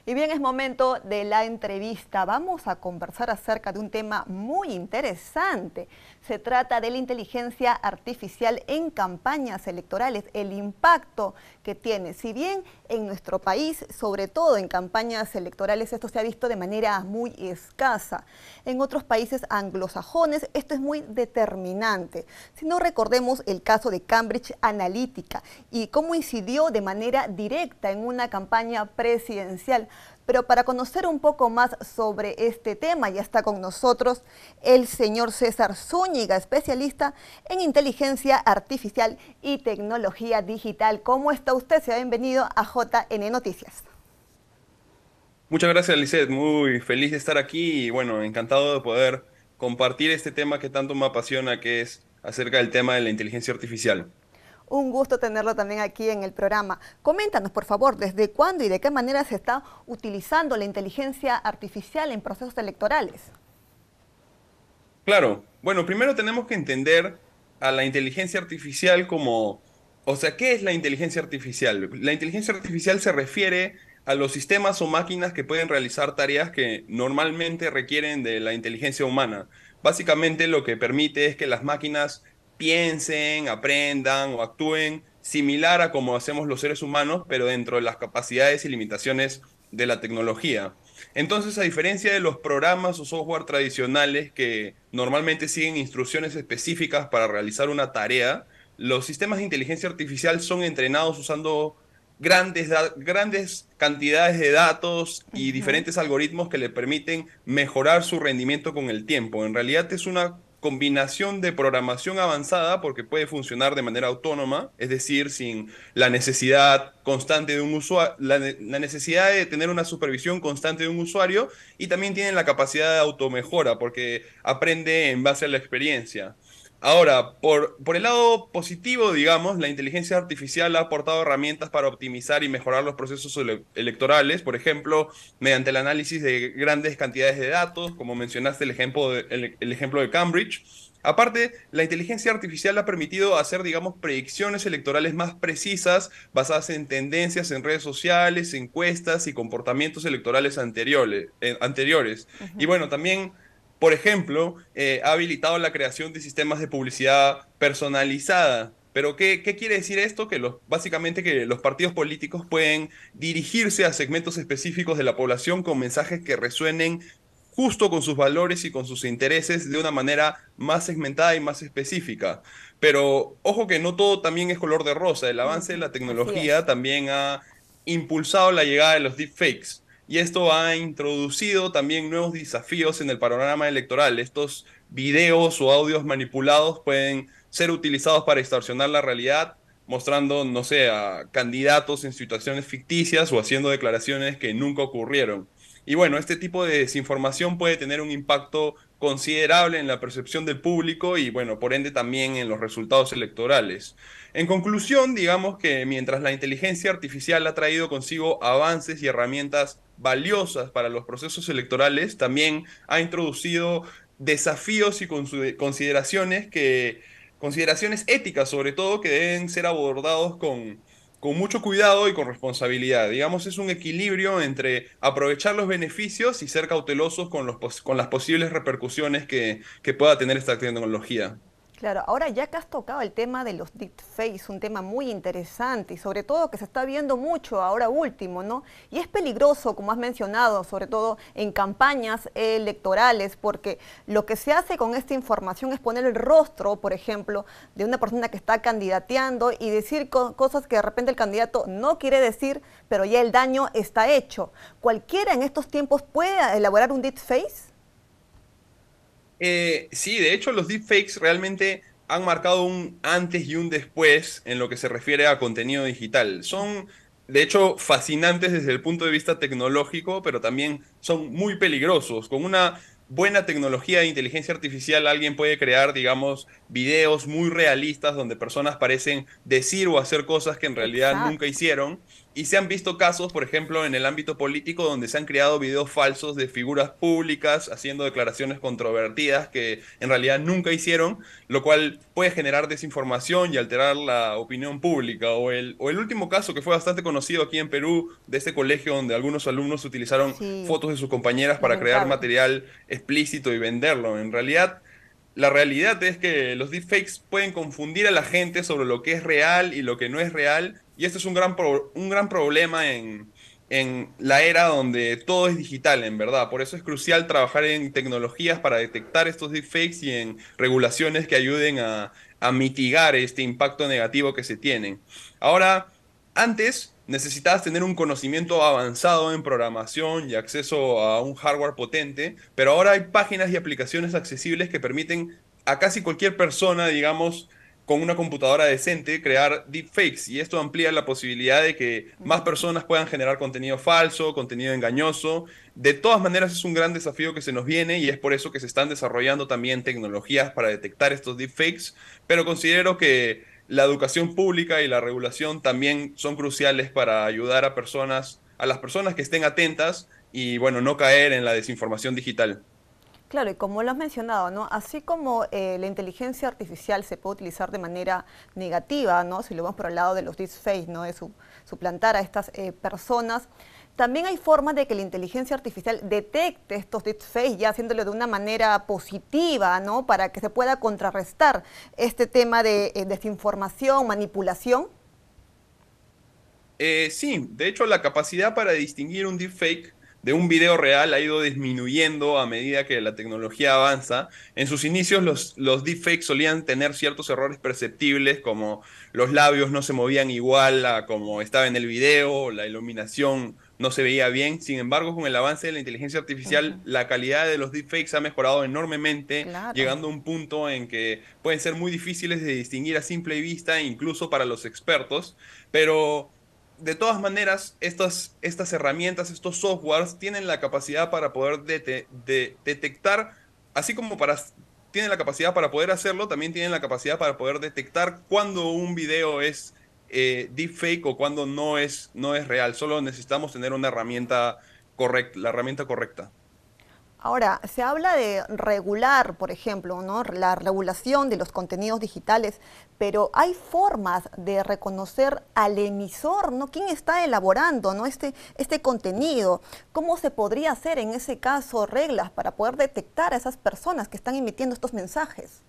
Y bien, es momento de la entrevista. Vamos a conversar acerca de un tema muy interesante. Se trata de la inteligencia artificial en campañas electorales, el impacto que tiene. Si bien en nuestro país, sobre todo en campañas electorales, esto se ha visto de manera muy escasa. En otros países anglosajones esto es muy determinante. Si no, recordemos el caso de Cambridge Analytica y cómo incidió de manera directa en una campaña presidencial. Pero para conocer un poco más sobre este tema, ya está con nosotros el señor César Zúñiga, especialista en inteligencia artificial y tecnología digital. ¿Cómo está usted? Sea bienvenido a JN Noticias. Muchas gracias, Lisette. Muy feliz de estar aquí y bueno, encantado de poder compartir este tema que tanto me apasiona, que es acerca del tema de la inteligencia artificial. Un gusto tenerlo también aquí en el programa. Coméntanos, por favor, desde cuándo y de qué manera se está utilizando la inteligencia artificial en procesos electorales. Claro, bueno, primero tenemos que entender a la inteligencia artificial como, o sea, ¿qué es la inteligencia artificial? La inteligencia artificial se refiere a los sistemas o máquinas que pueden realizar tareas que normalmente requieren de la inteligencia humana. Básicamente lo que permite es que las máquinas piensen, aprendan o actúen similar a como hacemos los seres humanos, pero dentro de las capacidades y limitaciones de la tecnología. Entonces, a diferencia de los programas o software tradicionales que normalmente siguen instrucciones específicas para realizar una tarea, los sistemas de inteligencia artificial son entrenados usando grandes cantidades de datos y Ujú. diferentes algoritmos que le permiten mejorar su rendimiento con el tiempo. En realidad es una combinación de programación avanzada porque puede funcionar de manera autónoma, es decir, sin la necesidad constante de un usuario, la necesidad de tener una supervisión constante de un usuario, y también tienen la capacidad de automejora porque aprende en base a la experiencia. Ahora, por el lado positivo, digamos, la inteligencia artificial ha aportado herramientas para optimizar y mejorar los procesos electorales, por ejemplo, mediante el análisis de grandes cantidades de datos, como mencionaste el ejemplo de Cambridge. Aparte, la inteligencia artificial ha permitido hacer, digamos, predicciones electorales más precisas, basadas en tendencias en redes sociales, encuestas y comportamientos electorales anteriores. Y Ujú. bueno, también, por ejemplo, ha habilitado la creación de sistemas de publicidad personalizada. Pero ¿qué quiere decir esto? Básicamente que los partidos políticos pueden dirigirse a segmentos específicos de la población con mensajes que resuenen justo con sus valores y con sus intereses de una manera más segmentada y más específica. Pero ojo que no todo también es color de rosa. El avance de Ujú. la Así es. tecnología también ha impulsado la llegada de los deepfakes. Y esto ha introducido también nuevos desafíos en el panorama electoral. Estos videos o audios manipulados pueden ser utilizados para distorsionar la realidad, mostrando, no sé, a candidatos en situaciones ficticias o haciendo declaraciones que nunca ocurrieron. Y bueno, este tipo de desinformación puede tener un impacto considerable en la percepción del público y, bueno, por ende también en los resultados electorales. En conclusión, digamos que mientras la inteligencia artificial ha traído consigo avances y herramientas valiosas para los procesos electorales, también ha introducido desafíos y consideraciones éticas, sobre todo, que deben ser abordados con mucho cuidado y con responsabilidad. Digamos, es un equilibrio entre aprovechar los beneficios y ser cautelosos con las posibles repercusiones que pueda tener esta tecnología. Claro, ahora ya que has tocado el tema de los deepfakes, un tema muy interesante y sobre todo que se está viendo mucho ahora último, ¿no? Y es peligroso, como has mencionado, sobre todo en campañas electorales, porque lo que se hace con esta información es poner el rostro, por ejemplo, de una persona que está candidateando y decir cosas que de repente el candidato no quiere decir, pero ya el daño está hecho. ¿Cualquiera en estos tiempos puede elaborar un deepfake? Sí, de hecho los deepfakes realmente han marcado un antes y un después en lo que se refiere a contenido digital. Son, de hecho, fascinantes desde el punto de vista tecnológico, pero también son muy peligrosos. Con una buena tecnología de inteligencia artificial, alguien puede crear, digamos, videos muy realistas donde personas parecen decir o hacer cosas que en realidad nunca Exacto. hicieron. Y se han visto casos, por ejemplo, en el ámbito político, donde se han creado videos falsos de figuras públicas haciendo declaraciones controvertidas que en realidad nunca hicieron, lo cual puede generar desinformación y alterar la opinión pública. O el último caso que fue bastante conocido aquí en Perú, de este colegio donde algunos alumnos utilizaron Sí, fotos de sus compañeras para crear lamentable. material explícito y venderlo. En realidad, la realidad es que los deepfakes pueden confundir a la gente sobre lo que es real y lo que no es real, y esto es un gran problema en la era donde todo es digital, en verdad. Por eso es crucial trabajar en tecnologías para detectar estos deepfakes y en regulaciones que ayuden a mitigar este impacto negativo que se tienen. Ahora, antes necesitabas tener un conocimiento avanzado en programación y acceso a un hardware potente, pero ahora hay páginas y aplicaciones accesibles que permiten a casi cualquier persona, digamos, con una computadora decente, crear deepfakes. Y esto amplía la posibilidad de que más Mm. personas puedan generar contenido falso, contenido engañoso. De todas maneras, es un gran desafío que se nos viene y es por eso que se están desarrollando también tecnologías para detectar estos deepfakes, pero considero que la educación pública y la regulación también son cruciales para ayudar a las personas que estén atentas y, bueno, no caer en la desinformación digital. Claro, y como lo has mencionado, ¿no? Así como la inteligencia artificial se puede utilizar de manera negativa, ¿no? Si lo vemos por el lado de los deepfakes, ¿no? De suplantar a estas personas, también hay formas de que la inteligencia artificial detecte estos deepfakes, ya haciéndolo de una manera positiva, ¿no? Para que se pueda contrarrestar este tema de desinformación, manipulación. Sí, de hecho la capacidad para distinguir un deepfake de un video real ha ido disminuyendo a medida que la tecnología avanza. En sus inicios los deepfakes solían tener ciertos errores perceptibles, como los labios no se movían igual a como estaba en el video, la iluminación no se veía bien. Sin embargo, con el avance de la inteligencia artificial, Ujú. la calidad de los deepfakes ha mejorado enormemente, Claro. llegando a un punto en que pueden ser muy difíciles de distinguir a simple vista, incluso para los expertos. Pero de todas maneras, estas herramientas, estos softwares, tienen la capacidad para poder detectar, así como tienen la capacidad para poder hacerlo, también tienen la capacidad para poder detectar cuando un video es deepfake o cuando no es real. Solo necesitamos tener una herramienta correcta, la herramienta correcta. Ahora, se habla de regular, por ejemplo, ¿no? La regulación de los contenidos digitales, pero hay formas de reconocer al emisor, ¿no? ¿Quién está elaborando, ¿no? este contenido? ¿Cómo se podría hacer en ese caso reglas para poder detectar a esas personas que están emitiendo estos mensajes?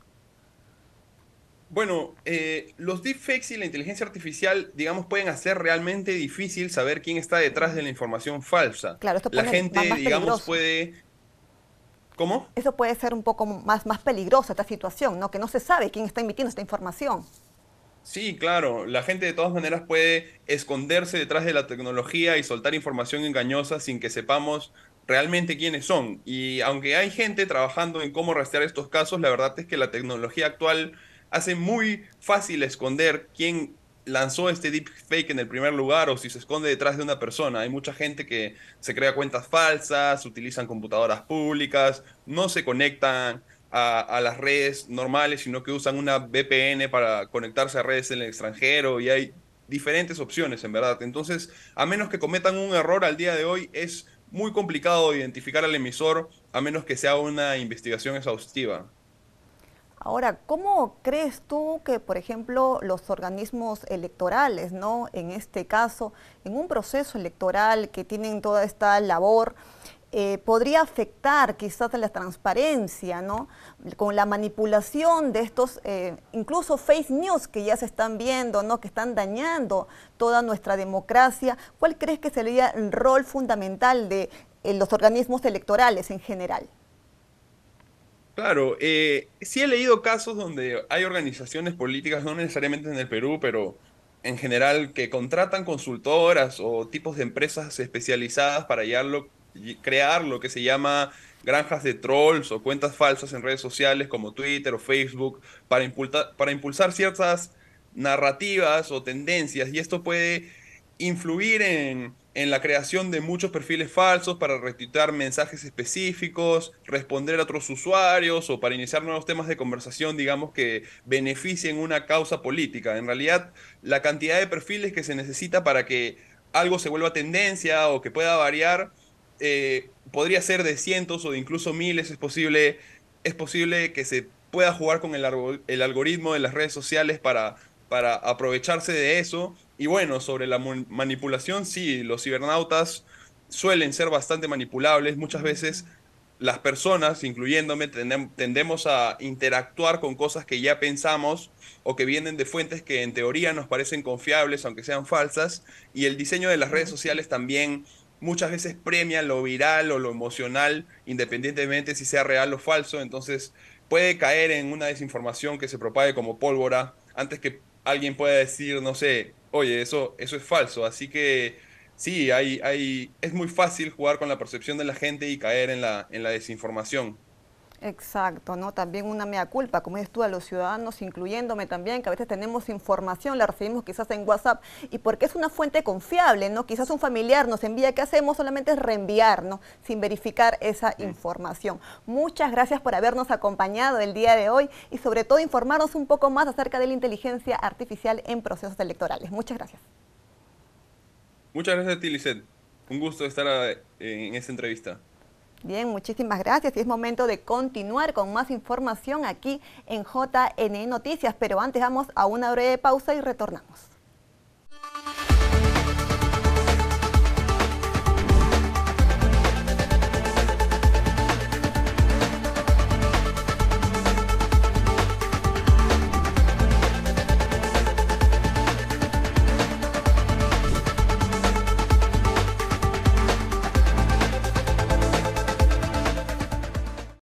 Bueno, los deepfakes y la inteligencia artificial, digamos, pueden hacer realmente difícil saber quién está detrás de la información falsa. Claro, esto La pone gente, más digamos, peligroso. puede... ¿Cómo? Eso puede ser un poco más peligroso, esta situación, ¿no? Que no se sabe quién está emitiendo esta información. Sí, claro, la gente de todas maneras puede esconderse detrás de la tecnología y soltar información engañosa sin que sepamos realmente quiénes son. Y aunque hay gente trabajando en cómo rastrear estos casos, la verdad es que la tecnología actual hace muy fácil esconder quién lanzó este deepfake en el primer lugar o si se esconde detrás de una persona. Hay mucha gente que se crea cuentas falsas, utilizan computadoras públicas, no se conectan a las redes normales, sino que usan una VPN para conectarse a redes en el extranjero y hay diferentes opciones, en verdad. Entonces, a menos que cometan un error al día de hoy, es muy complicado identificar al emisor a menos que sea una investigación exhaustiva. Ahora, ¿cómo crees tú que, por ejemplo, los organismos electorales, ¿no? En este caso, en un proceso electoral que tienen toda esta labor, podría afectar quizás a la transparencia, ¿no? Con la manipulación de estos, incluso fake news que ya se están viendo, ¿no? Que están dañando toda nuestra democracia. ¿Cuál crees que sería el rol fundamental de los organismos electorales en general? Claro, sí he leído casos donde hay organizaciones políticas, no necesariamente en el Perú, pero en general, que contratan consultoras o tipos de empresas especializadas para crear lo que se llama granjas de trolls o cuentas falsas en redes sociales como Twitter o Facebook para impulsar ciertas narrativas o tendencias. Y esto puede influir en la creación de muchos perfiles falsos para retuitar mensajes específicos, responder a otros usuarios o para iniciar nuevos temas de conversación, digamos, que beneficien una causa política. En realidad, la cantidad de perfiles que se necesita para que algo se vuelva tendencia o que pueda variar, podría ser de cientos o de incluso miles, es posible que se pueda jugar con el algoritmo de las redes sociales para aprovecharse de eso. Y bueno, sobre la manipulación, sí, los cibernautas suelen ser bastante manipulables. Muchas veces las personas, incluyéndome, tendemos a interactuar con cosas que ya pensamos o que vienen de fuentes que en teoría nos parecen confiables, aunque sean falsas, y el diseño de las redes sociales también muchas veces premia lo viral o lo emocional, independientemente si sea real o falso, entonces puede caer en una desinformación que se propague como pólvora antes que alguien pueda decir, no sé, oye, eso es falso, así que sí, es muy fácil jugar con la percepción de la gente y caer en la desinformación. Exacto, ¿no? También una mea culpa, como dices tú, a los ciudadanos, incluyéndome también, que a veces tenemos información, la recibimos quizás en WhatsApp, y porque es una fuente confiable, ¿no? Quizás un familiar nos envía, ¿qué hacemos? Solamente es reenviar, ¿no? Sin verificar esa Mm. información. Muchas gracias por habernos acompañado el día de hoy y sobre todo informarnos un poco más acerca de la inteligencia artificial en procesos electorales. Muchas gracias. Muchas gracias a ti, Lisette. Un gusto estar en esta entrevista. Bien, muchísimas gracias y es momento de continuar con más información aquí en JNE Noticias, pero antes vamos a una breve pausa y retornamos.